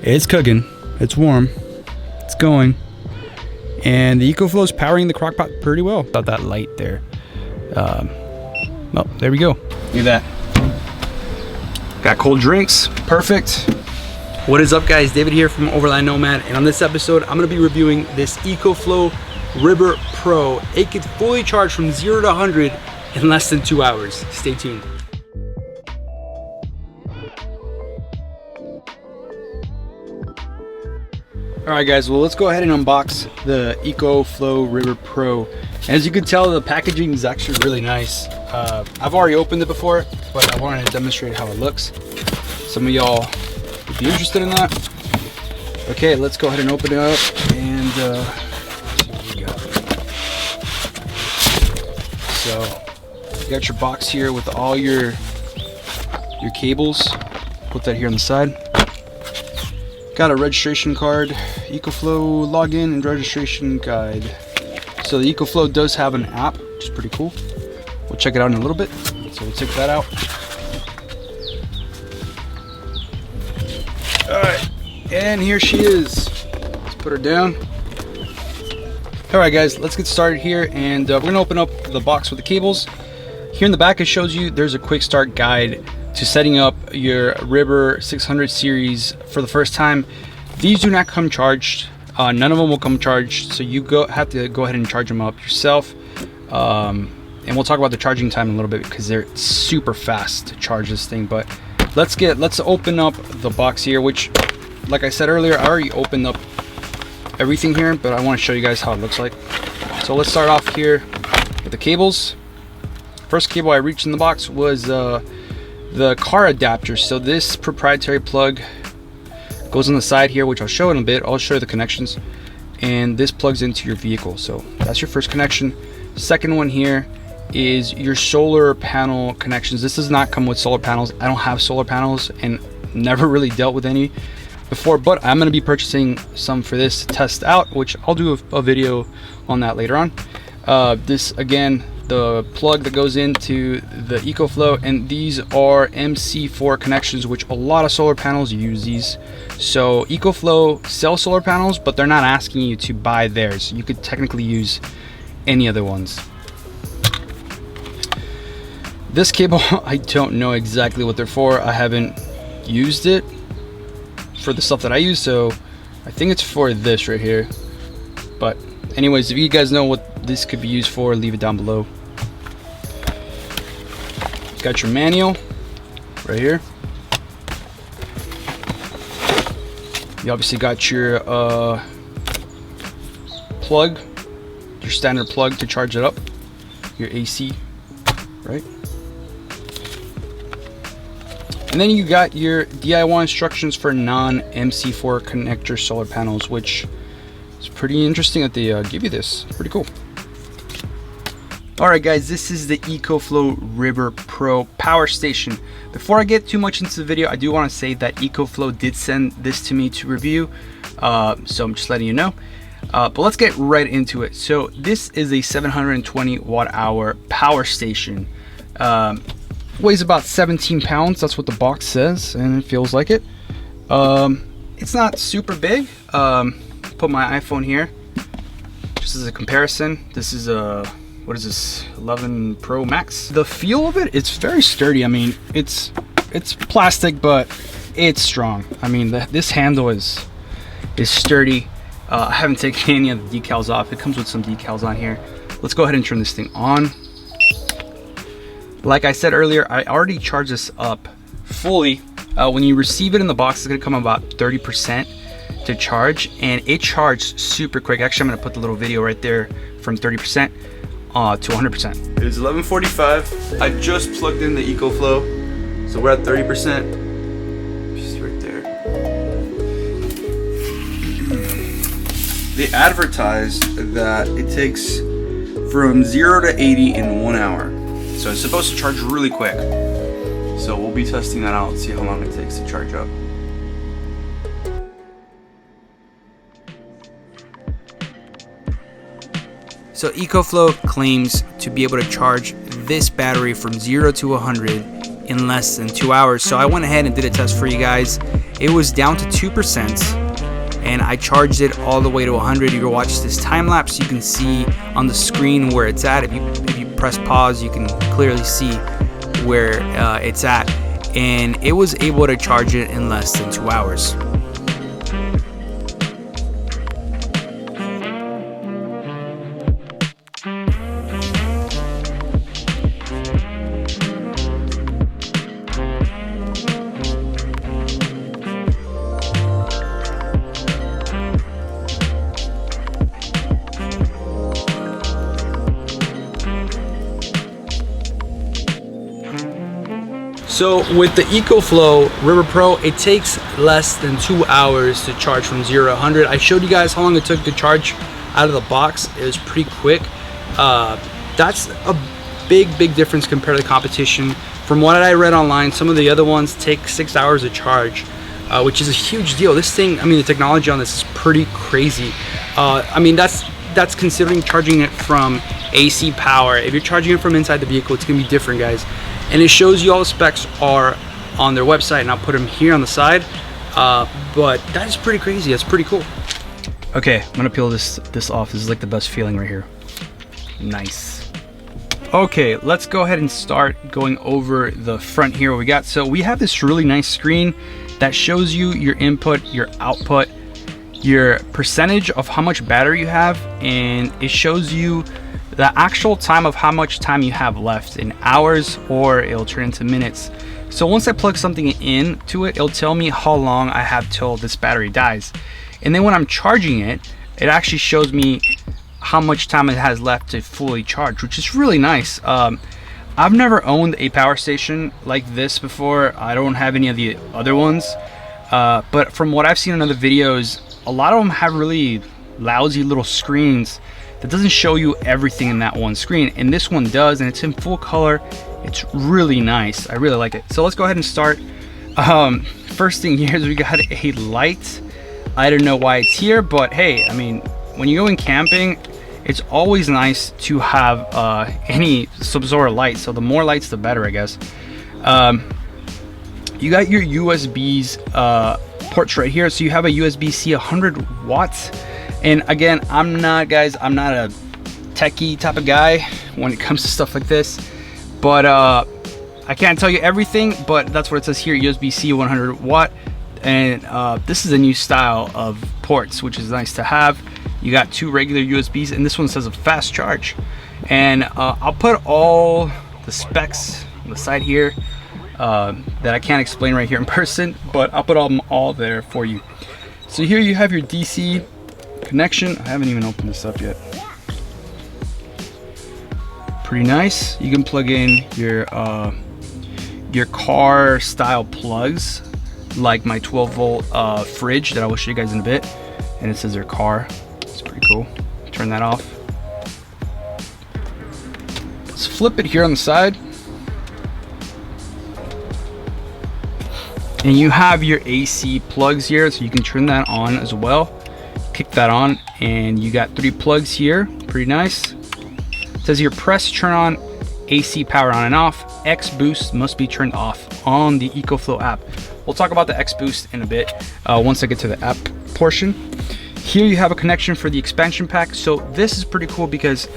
It's cooking. It's warm. It's going. And the EcoFlow is powering the crock pot pretty well. Got that light there. Well, there we go. Look at that. Got cold drinks. Perfect. What is up, guys? David here from Overland Nomad, and on this episode I'm going to be reviewing this EcoFlow RIVER Pro. It gets fully charged from 0 to 100 in less than 2 hours. Stay tuned. Alright guys, well let's go ahead and unbox the EcoFlow RIVER Pro. As you can tell, the packaging is actually really nice. I've already opened it before, but I wanted to demonstrate how it looks. Some of y'all would be interested in that. Okay, let's go ahead and open it up and see what we got. So, you got your box here with all your cables. Put that here on the side. Got a registration card, EcoFlow login and registration guide. So the EcoFlow does have an app, which is pretty cool. We'll check it out in a little bit. So we'll take that out. Alright, and here she is. Let's put her down. Alright guys, let's get started here, and we're gonna open up the box with the cables. Here in the back it shows you there's a quick start guide to setting up your River 600 series for the first time. These do not come charged. None of them will come charged, so you have to go ahead and charge them up yourself. And we'll talk about the charging time in a little bit because they're super fast to charge this thing. But let's open up the box here, which, like I said earlier, I already opened up everything here, but I want to show you guys how it looks like. So let's start off here with the cables. First cable I reached in the box was the car adapter. So this proprietary plug goes on the side here, which I'll show in a bit. I'll show you the connections, and this plugs into your vehicle. So that's your first connection. Second one here is your solar panel connections. This does not come with solar panels. I don't have solar panels and never really dealt with any before, but I'm going to be purchasing some for this to test out, which I'll do a video on that later on. This again, the plug that goes into the EcoFlow, and these are MC4 connections, which a lot of solar panels use these. So EcoFlow sells solar panels, but they're not asking you to buy theirs. You could technically use any other ones. This cable, I don't know exactly what they're for. I haven't used it for the stuff that I use, so I think it's for this right here. But anyways, if you guys know what this could be used for, leave it down below. Got your manual right here. You obviously got your plug, your standard plug to charge it up, your AC, right? And then you got your DIY instructions for non-MC4 connector solar panels, which is pretty interesting that they give you this. Pretty cool. Alright guys, this is the EcoFlow RIVER Pro power station. Before I get too much into the video, I do want to say that EcoFlow did send this to me to review, so I'm just letting you know. But let's get right into it. So this is a 720 watt hour power station. Weighs about 17 pounds, that's what the box says, and it feels like it. It's not super big. Put my iPhone here just as a comparison. This is a, what is this, 11 Pro Max? The feel of it, it's very sturdy. I mean, it's plastic, but it's strong. I mean, this handle is sturdy. I haven't taken any of the decals off. It comes with some decals on here. Let's go ahead and turn this thing on. Like I said earlier, I already charged this up fully. When you receive it in the box, it's gonna come about 30% to charge, and it charged super quick. Actually, I'm gonna put the little video right there from 30% to 100%. It is 11:45. I just plugged in the EcoFlow, so we're at 30%. You see right there. They advertise that it takes from 0 to 80 in 1 hour. So it's supposed to charge really quick. So we'll be testing that out and see how long it takes to charge up. So EcoFlow claims to be able to charge this battery from 0 to 100 in less than 2 hours. So I went ahead and did a test for you guys, it was down to 2%, and I charged it all the way to 100. You can watch this time lapse. You can see on the screen where it's at. If you press pause, you can clearly see where it's at, and it was able to charge it in less than 2 hours. So with the EcoFlow River Pro, it takes less than 2 hours to charge from 0 to 100. I showed you guys how long it took to charge out of the box. It was pretty quick. That's a big difference compared to the competition. From what I read online, some of the other ones take 6 hours to charge, which is a huge deal. This thing, I mean, the technology on this is pretty crazy. I mean, that's considering charging it from AC power. If you're charging it from inside the vehicle, it's gonna be different, guys. And it shows you all the specs are on their website, and I'll put them here on the side. But that is pretty crazy. That's pretty cool. Okay, I'm gonna peel this off. This is like the best feeling right here. Nice. Okay, let's go ahead and start going over the front here. What we got? So we have this really nice screen that shows you your input, your output, your percentage of how much battery you have, and it shows you the actual time of how much time you have left in hours, or it'll turn into minutes. So once I plug something into it, it'll tell me how long I have till this battery dies. And then when I'm charging it, it actually shows me how much time it has left to fully charge, which is really nice. I've never owned a power station like this before. I don't have any of the other ones. But from what I've seen in other videos, a lot of them have really lousy little screens that doesn't show you everything in that one screen, and this one does, and it's in full color. It's really nice. I really like it. So let's go ahead and start. First thing here is we got a light. I don't know why it's here, but hey, I mean, when you go in camping, it's always nice to have some sort of light. So the more lights, the better, I guess. You got your USB's ports right here. So you have a USB-C 100 watts. And again, I'm not a techie type of guy when it comes to stuff like this, but I can't tell you everything, but that's what it says here, USB-C 100 watt. And this is a new style of ports, which is nice to have. You got 2 regular USBs, and this one says a fast charge. And I'll put all the specs on the side here that I can't explain right here in person, but I'll put them all there for you. So here you have your DC connection. I haven't even opened this up yet. Pretty nice. You can plug in your car style plugs, like my 12 volt fridge that I will show you guys in a bit, and it says their car. It's pretty cool. Turn that off. Let's flip it here on the side, and you have your AC plugs here, so you can turn that on as well. Kick that on, and you got 3 plugs here. Pretty nice. It says here, press turn on AC power on and off. X boost must be turned off on the EcoFlow app. We'll talk about the X boost in a bit once I get to the app portion. Here you have a connection for the expansion pack. So this is pretty cool because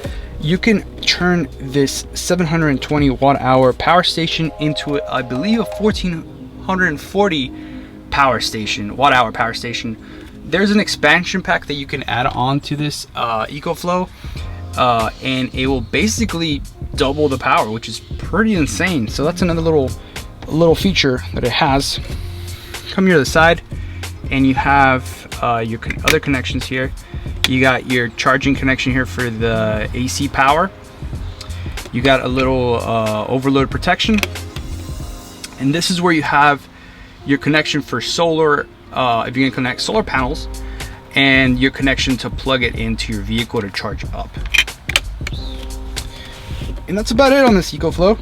you can turn this 720 watt hour power station into, I believe, a 1440 power station, watt hour power station. There's an expansion pack that you can add on to this EcoFlow, and it will basically double the power, which is pretty insane. So that's another little feature that it has. Come here to the side, and you have your other connections here. You got your charging connection here for the AC power. You got a little overload protection, and this is where you have your connection for solar. If you're gonna connect solar panels, and your connection to plug it into your vehicle to charge up. And that's about it on this EcoFlow.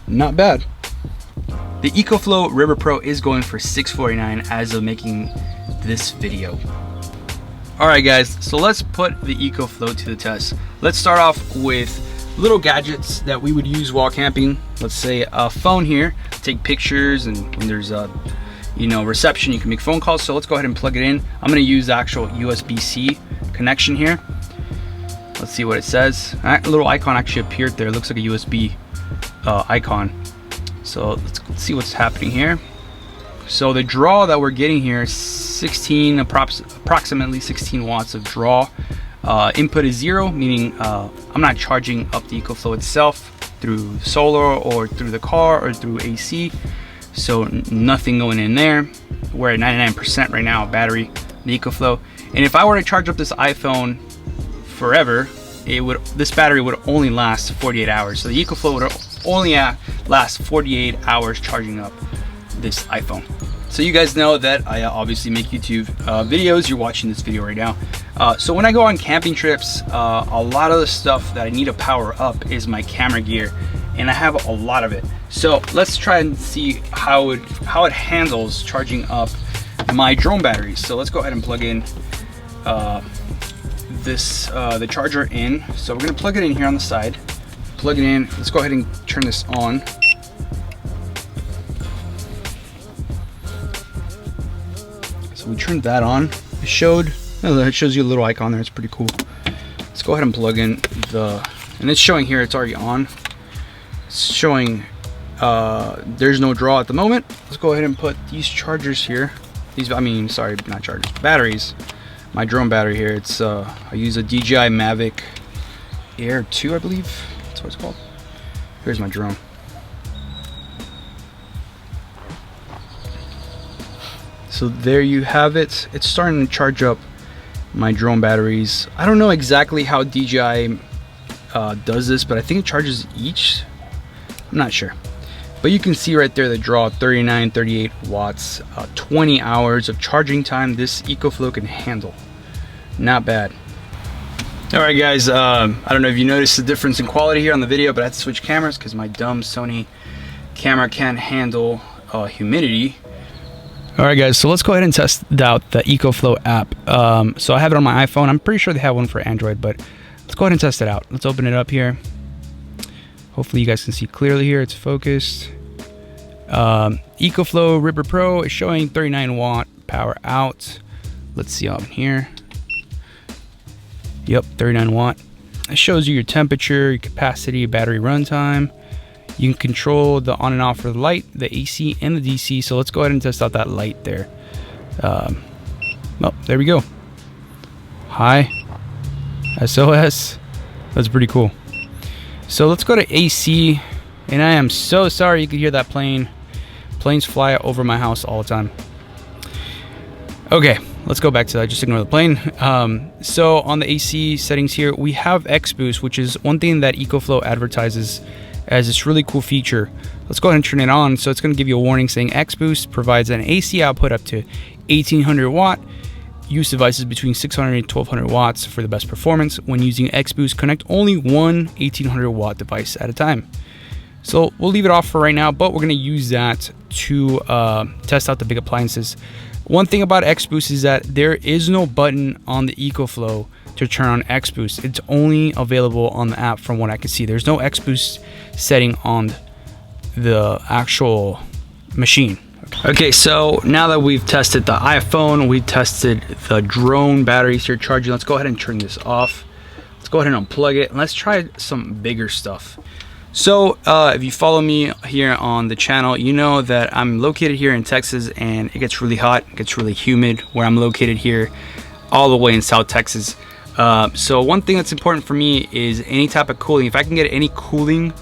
Not bad. The EcoFlow River Pro is going for $649 as of making this video. All right, guys, so let's put the EcoFlow to the test. Let's start off with little gadgets that we would use while camping. Let's say a phone here, take pictures, and when there's reception. You can make phone calls. So let's go ahead and plug it in. I'm going to use the actual USB-C connection here. Let's see what it says. A little icon actually appeared there. It looks like a USB icon. So let's see what's happening here. So the draw that we're getting here is approximately 16 watts of draw. Input is 0, meaning I'm not charging up the EcoFlow itself through solar or through the car or through AC. So nothing going in there. We're at 99% right now battery, the EcoFlow. And if I were to charge up this iPhone forever, this battery would only last 48 hours. So the EcoFlow would only last 48 hours charging up this iPhone. So you guys know that I obviously make YouTube videos. You're watching this video right now. So when I go on camping trips, a lot of the stuff that I need to power up is my camera gear, and I have a lot of it. So let's try and see how it handles charging up my drone batteries. So let's go ahead and plug in the charger in. So we're gonna plug it in here on the side. Plug it in. Let's go ahead and turn this on. So we turned that on. It shows you a little icon there. It's pretty cool. Let's go ahead and plug in and it's showing here it's already on. It's showing there's no draw at the moment. Let's go ahead and put these chargers here. Sorry, not chargers, batteries. My drone battery here. It's I use a DJI Mavic Air 2, I believe. That's what it's called. Here's my drone. So there you have it. It's starting to charge up my drone batteries. I don't know exactly how DJI does this, but I think it charges each. I'm not sure. But you can see right there the draw, 39, 38 watts, 20 hours of charging time this EcoFlow can handle. Not bad. All right, guys, I don't know if you noticed the difference in quality here on the video, but I had to switch cameras because my dumb Sony camera can't handle humidity. All right, guys, so let's go ahead and test out the EcoFlow app. So I have it on my iPhone. I'm pretty sure they have one for Android, but let's go ahead and test it out. Let's open it up here. Hopefully you guys can see clearly here. It's focused. EcoFlow RIVER Pro is showing 39 watt power out. Let's see on here. Yep, 39 watt. It shows you your temperature, your capacity, battery runtime. You can control the on and off for the light, the AC, and the DC. So let's go ahead and test out that light there. Oh, there we go. Hi. SOS. That's pretty cool. So let's go to AC. And I am so sorry you could hear that plane. Planes fly over my house all the time. Okay, let's go back to that. Just ignore the plane. So on the AC settings here, we have X Boost, which is one thing that EcoFlow advertises as this really cool feature. Let's go ahead and turn it on. So it's going to give you a warning saying X Boost provides an AC output up to 1800 watt. Use devices between 600 and 1200 watts for the best performance. When using X Boost, connect only one 1800 watt device at a time. So we'll leave it off for right now, but we're going to use that to test out the big appliances. One thing about X Boost is that there is no button on the EcoFlow to turn on X Boost. It's only available on the app from what I can see. There's no X Boost setting on the actual machine. Okay, so now that we've tested the iPhone, we tested the drone batteries here charging. Let's go ahead and turn this off. Let's go ahead and unplug it, and let's try some bigger stuff. So if you follow me here on the channel, you know that I'm located here in Texas, and it gets really hot, it gets really humid where I'm located here all the way in South Texas. So one thing that's important for me is any type of cooling. If I can get any cooling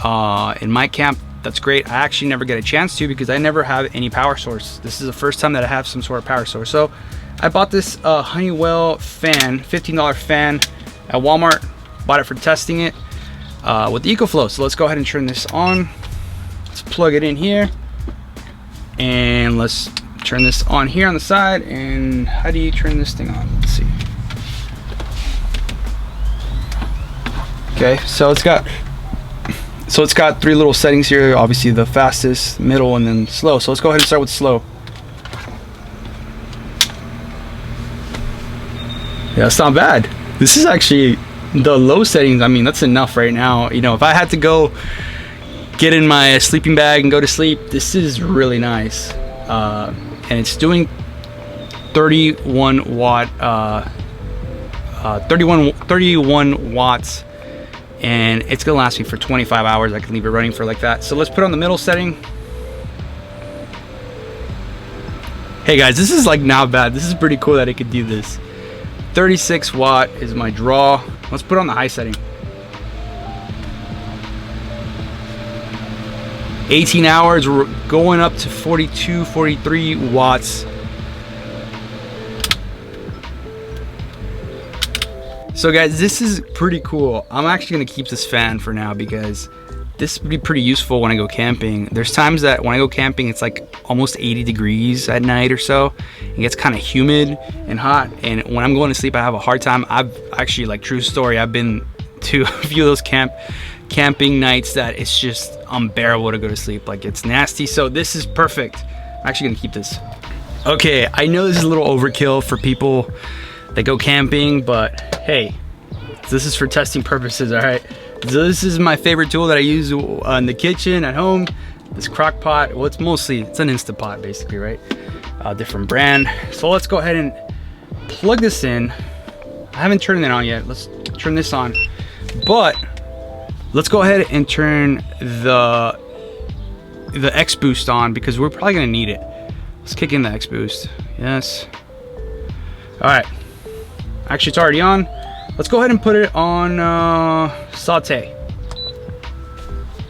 in my camp, that's great. I actually never get a chance to because I never have any power source. This is the first time that I have some sort of power source. So I bought this Honeywell fan, $15 fan at Walmart. Bought it for testing it with the EcoFlow. So let's go ahead and turn this on. Let's plug it in here, and let's turn this on here on the side. And how do you turn this thing on? Let's see. Okay, so it's got three little settings here. Obviously the fastest, middle, and then slow. So let's go ahead and start with slow. Yeah, it's not bad. This is actually the low settings. I mean, that's enough right now. You know, if I had to go get in my sleeping bag and go to sleep, this is really nice. and it's doing 31 watts, and it's gonna last me for 25 hours. I can leave it running for like that. So let's put on the middle setting. Hey guys, this is like not bad. This is pretty cool that it could do this. 36 watt is my draw. Let's put on the high setting. 18 hours, we're going up to 42, 43 watts. So guys, this is pretty cool. I'm actually gonna keep this fan for now because this would be pretty useful when I go camping. There's times that when I go camping, it's like almost 80 degrees at night or so. It gets kind of humid and hot. And when I'm going to sleep, I have a hard time. I've actually, like, true story, I've been to a few of those camping nights that it's just unbearable to go to sleep. Like, it's nasty. So this is perfect. I'm actually gonna keep this. Okay, I know this is a little overkill for people that go camping, but hey, this is for testing purposes, all right? So this is my favorite tool that I use in the kitchen, at home. This crock pot, well, it's an Instapot basically, right? Different brand. So let's go ahead and plug this in. I haven't turned it on yet. Let's turn this on. But let's go ahead and turn the X boost on because we're probably gonna need it. Let's kick in the X boost. Yes. All right. Actually, it's already on. Let's go ahead and put it on saute.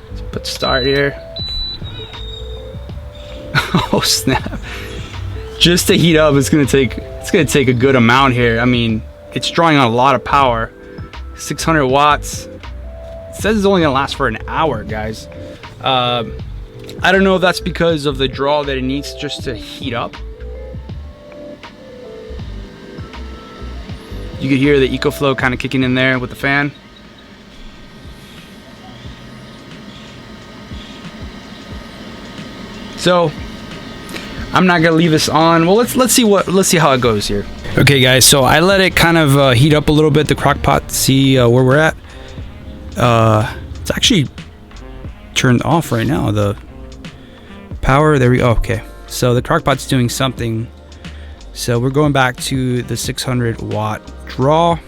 Let's put start here. Oh snap! Just to heat up, it's gonna take a good amount here. I mean, it's drawing on a lot of power. 600 watts. It says it's only gonna last for an hour, guys. I don't know if that's because of the draw that it needs just to heat up. You could hear the EcoFlow kind of kicking in there with the fan. So I'm not gonna leave this on. Well, let's see how it goes here. Okay, guys. So I let it kind of heat up a little bit, the crock pot. See where we're at. It's actually turned off right now. The power. There we go. Okay. So the crock pot's doing something. So we're going back to the 600 watt draw.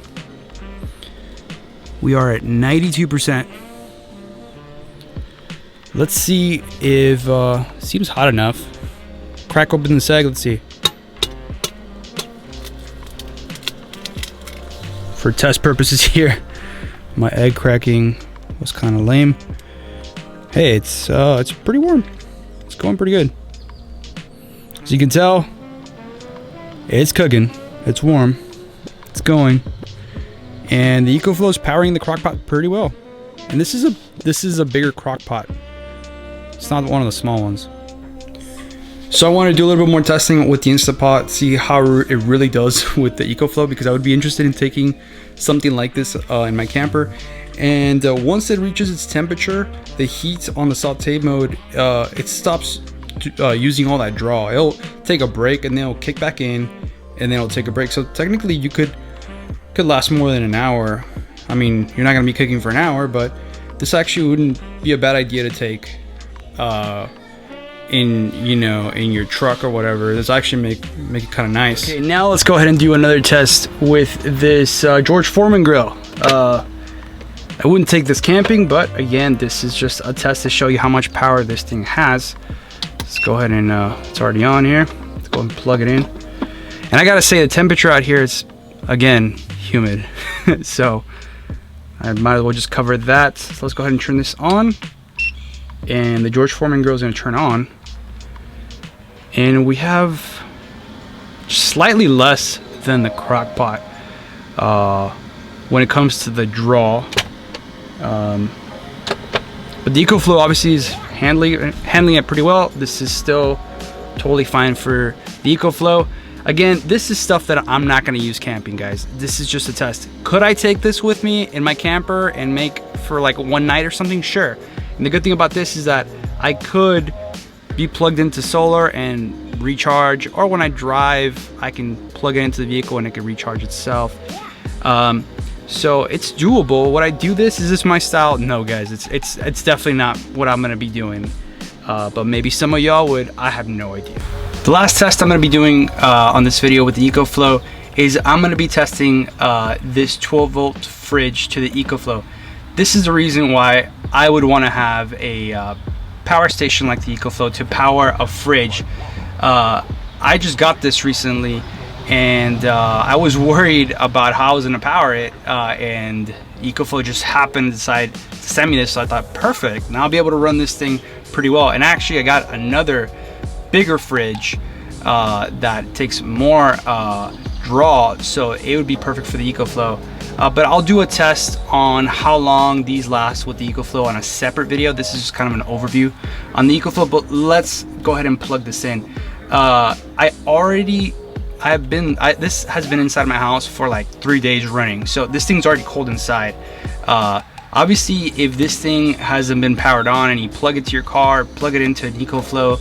We are at 92%. Let's see if seems hot enough. Crack open this egg. Let's see. For test purposes here, my egg cracking was kind of lame. Hey, it's pretty warm. It's going pretty good. As you can tell, it's cooking. It's warm. It's going. And the EcoFlow is powering the crock pot pretty well. And this is a bigger crock pot. It's not one of the small ones. So I want to do a little bit more testing with the Instapot, see how it really does with the EcoFlow, because I would be interested in taking something like this in my camper. And once it reaches its temperature, the heat on the saute mode, it stops using all that draw. It'll take a break and then it'll kick back in, and then it'll take a break. So technically you could last more than an hour. I mean, you're not gonna be cooking for an hour, but this actually wouldn't be a bad idea to take in your truck or whatever. This actually make it kind of nice. Okay, now let's go ahead and do another test with this George Foreman grill. I wouldn't take this camping, but again, this is just a test to show you how much power this thing has. Let's go ahead and it's already on here. Let's go and plug it in. And I gotta say, the temperature out here is, again, humid. So I might as well just cover that. So let's go ahead and turn this on. And the George Foreman grill is gonna turn on. And we have slightly less than the crock pot when it comes to the draw. But the EcoFlow obviously is handling it pretty well. This is still totally fine for the EcoFlow. Again, this is stuff that I'm not going to use camping, guys. This is just a test. Could I take this with me in my camper and make for like one night or something? Sure. And the good thing about this is that I could be plugged into solar and recharge, or when I drive, I can plug it into the vehicle and it can recharge itself. So it's doable. Would I do this? Is this my style? No, guys. It's definitely not what I'm gonna be doing. But maybe some of y'all would. I have no idea. The last test I'm going to be doing on this video with the EcoFlow is I'm going to be testing this 12-volt fridge to the EcoFlow. This is the reason why I would want to have a power station like the EcoFlow to power a fridge. I just got this recently, and I was worried about how I was going to power it, and EcoFlow just happened to decide to send me this, so I thought, perfect, now I'll be able to run this thing pretty well. And actually I got another bigger fridge that takes more draw, so it would be perfect for the EcoFlow. But I'll do a test on how long these last with the EcoFlow on a separate video. This is just kind of an overview on the EcoFlow, but let's go ahead and plug this in. This has been inside my house for like 3 days running, so this thing's already cold inside. Obviously, if this thing hasn't been powered on and you plug it to your car, plug it into an EcoFlow,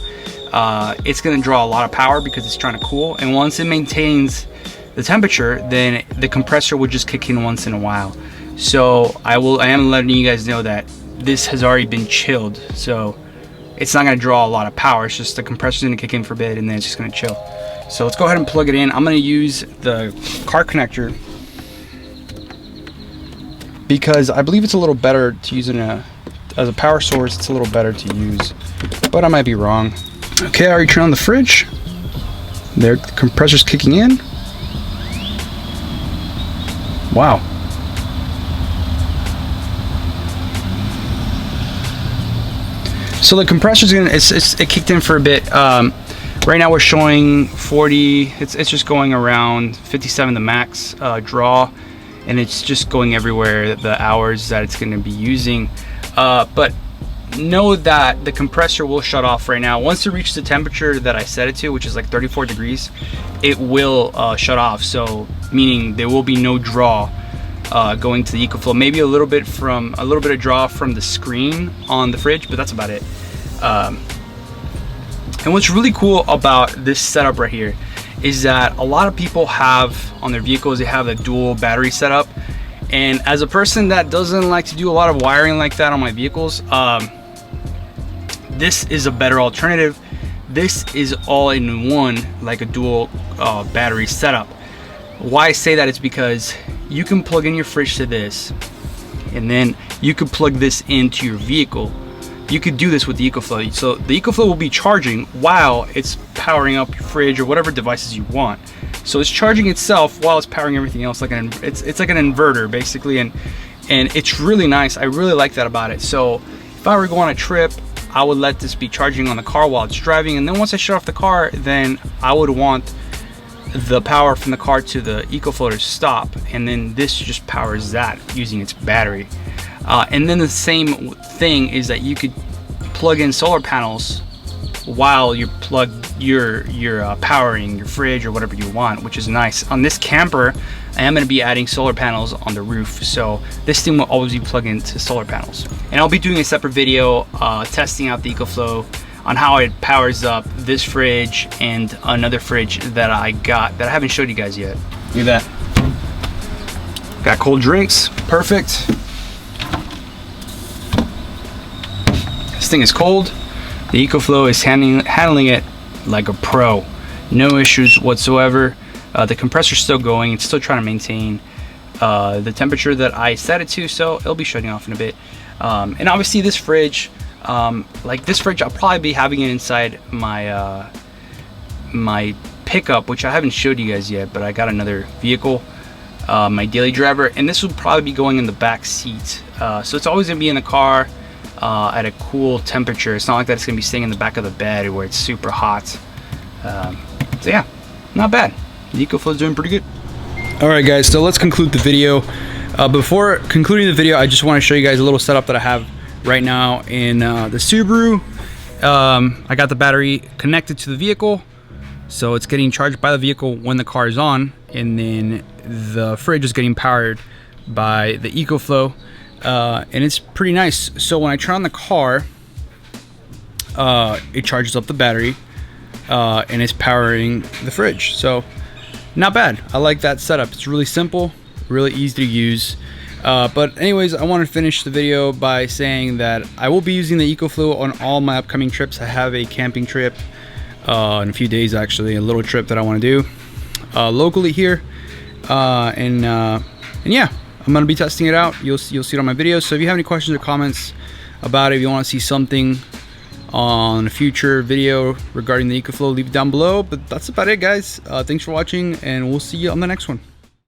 it's going to draw a lot of power because it's trying to cool, and once it maintains the temperature, then the compressor will just kick in once in a while. So I am letting you guys know that this has already been chilled, so it's not going to draw a lot of power. It's just the compressor's going to kick in for a bit and then it's just going to chill. So let's go ahead and plug it in. I'm going to use the car connector because I believe it's a little better to use as a power source. It's a little better to use, but I might be wrong. Okay, I already turned on the fridge. There, the compressor's kicking in. Wow. So the compressor's it kicked in for a bit. Right now we're showing 40. It's just going around 57, the max draw, and it's just going everywhere the hours that it's going to be using. But know that the compressor will shut off right now. Once it reaches the temperature that I set it to, which is like 34 degrees, it will shut off. So meaning there will be no draw going to the EcoFlow. Maybe a little bit of draw from the screen on the fridge, but that's about it. And what's really cool about this setup right here is that a lot of people have on their vehicles, they have a dual battery setup. And as a person that doesn't like to do a lot of wiring like that on my vehicles, this is a better alternative. This is all in one, like a dual battery setup. Why I say that is because you can plug in your fridge to this, and then you could plug this into your vehicle. You could do this with the EcoFlow. So the EcoFlow will be charging while it's powering up your fridge or whatever devices you want. So it's charging itself while it's powering everything else. It's like an inverter basically, and it's really nice. I really like that about it. So if I were to go on a trip, I would let this be charging on the car while it's driving, and then once I shut off the car, then I would want the power from the car to the EcoFlow to stop, and then this just powers that using its battery. And then the same thing is that you could plug in solar panels while you're powering your fridge or whatever you want, which is nice. On this camper, I am going to be adding solar panels on the roof, so this thing will always be plugged into solar panels. And I'll be doing a separate video testing out the EcoFlow on how it powers up this fridge and another fridge that I got that I haven't showed you guys yet. Look at that. Got cold drinks, perfect. This thing is cold. The EcoFlow is handling it like a pro. No issues whatsoever. The compressor's still going. It's still trying to maintain the temperature that I set it to, so it'll be shutting off in a bit. And obviously this fridge, like this fridge, I'll probably be having it inside my my pickup, which I haven't showed you guys yet, but I got another vehicle, my daily driver, and this will probably be going in the back seat. So it's always gonna be in the car at a cool temperature. It's not like that it's gonna be staying in the back of the bed where it's super hot. So yeah, not bad. The EcoFlow is doing pretty good. All right guys, so let's conclude the video. Before concluding the video, I just want to show you guys a little setup that I have right now in the Subaru. I got the battery connected to the vehicle, so it's getting charged by the vehicle when the car is on, and then the fridge is getting powered by the EcoFlow, and it's pretty nice. So when I turn on the car, it charges up the battery, and it's powering the fridge. So not bad. I like that setup. It's really simple, really easy to use. But anyways, I want to finish the video by saying that I will be using the EcoFlow on all my upcoming trips. I have a camping trip in a few days, actually, a little trip that I want to do locally here, and yeah, I'm gonna be testing it out. You'll see it on my videos. So if you have any questions or comments about it, if you want to see something on a future video regarding the EcoFlow, leave it down below. But that's about it, guys. Thanks for watching, and we'll see you on the next one.